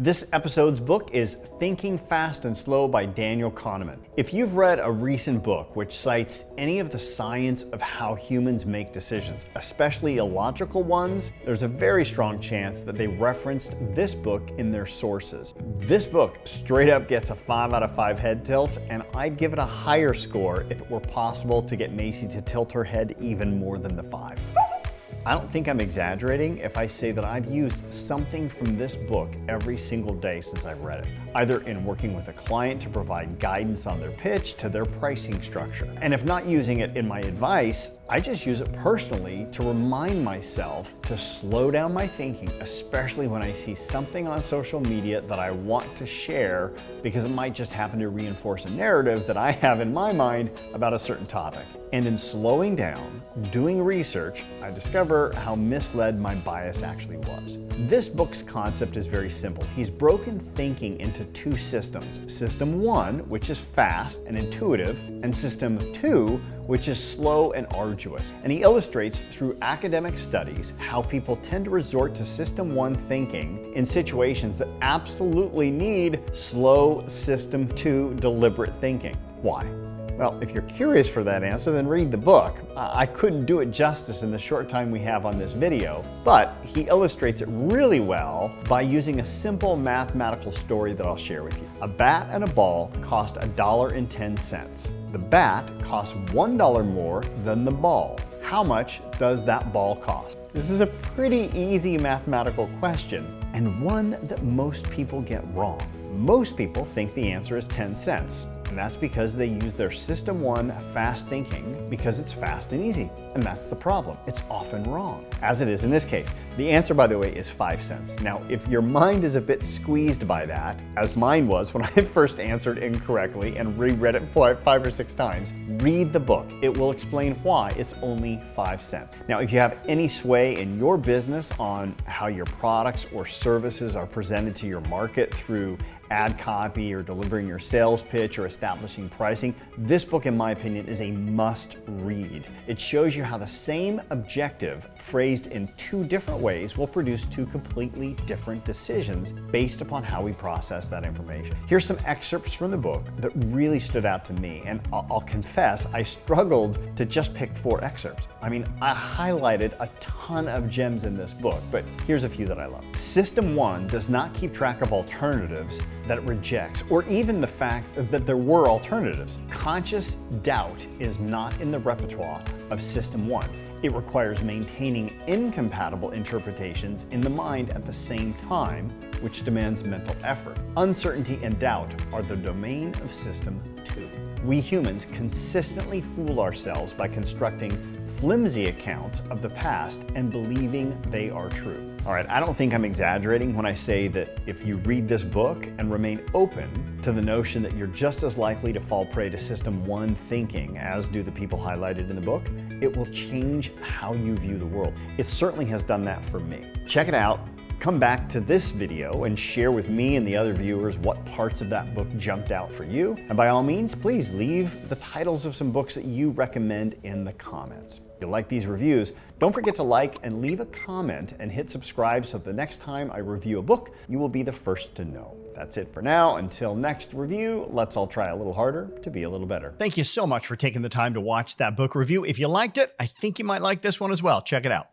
This episode's book is Thinking Fast and Slow by Daniel Kahneman. If you've read a recent book which cites any of the science of how humans make decisions, especially illogical ones, there's a very strong chance that they referenced this book in their sources. This book straight up gets a 5 out of 5 head tilts, and I'd give it a higher score if it were possible to get Macy to tilt her head even more than the 5. I don't think I'm exaggerating if I say that I've used something from this book every single day since I've read it, either in working with a client to provide guidance on their pitch to their pricing structure. And if not using it in my advice, I just use it personally to remind myself to slow down my thinking, especially when I see something on social media that I want to share because it might just happen to reinforce a narrative that I have in my mind about a certain topic. And in slowing down, doing research, I discover how misled my bias actually was. This book's concept is very simple. He's broken thinking into 2 systems. System 1, which is fast and intuitive, and System 2, which is slow and arduous. And he illustrates through academic studies how people tend to resort to System 1 thinking in situations that absolutely need slow System 2 deliberate thinking. Why? Well, if you're curious for that answer, then read the book. I couldn't do it justice in the short time we have on this video, but he illustrates it really well by using a simple mathematical story that I'll share with you. A bat and a ball cost $1.10. The bat costs $1 more than the ball. How much does that ball cost? This is a pretty easy mathematical question, and one that most people get wrong. Most people think the answer is 10 cents. And that's because they use their System 1 fast thinking because it's fast and easy. And that's the problem. It's often wrong, as it is in this case. The answer, by the way, is 5 cents. Now, if your mind is a bit squeezed by that, as mine was when I first answered incorrectly and reread it 5 or 6 times, read the book. It will explain why it's only 5 cents. Now, if you have any sway in your business on how your products or services are presented to your market through ad copy or delivering your sales pitch or establishing pricing, this book, in my opinion, is a must read. It shows you how the same objective phrased in 2 different ways will produce 2 completely different decisions based upon how we process that information. Here's some excerpts from the book that really stood out to me, and I'll confess, I struggled to just pick 4 excerpts. I mean, I highlighted a ton of gems in this book, but here's a few that I love. System 1 does not keep track of alternatives that it rejects, or even the fact that there were alternatives. Conscious doubt is not in the repertoire of System 1. It requires maintaining incompatible interpretations in the mind at the same time, which demands mental effort. Uncertainty and doubt are the domain of System 2. We humans consistently fool ourselves by constructing flimsy accounts of the past and believing they are true. All right, I don't think I'm exaggerating when I say that if you read this book and remain open to the notion that you're just as likely to fall prey to System 1 thinking as do the people highlighted in the book, it will change how you view the world. It certainly has done that for me. Check it out. Come back to this video and share with me and the other viewers what parts of that book jumped out for you. And by all means, please leave the titles of some books that you recommend in the comments. If you like these reviews, don't forget to like and leave a comment and hit subscribe so the next time I review a book, you will be the first to know. That's it for now. Until next review, let's all try a little harder to be a little better. Thank you so much for taking the time to watch that book review. If you liked it, I think you might like this one as well. Check it out.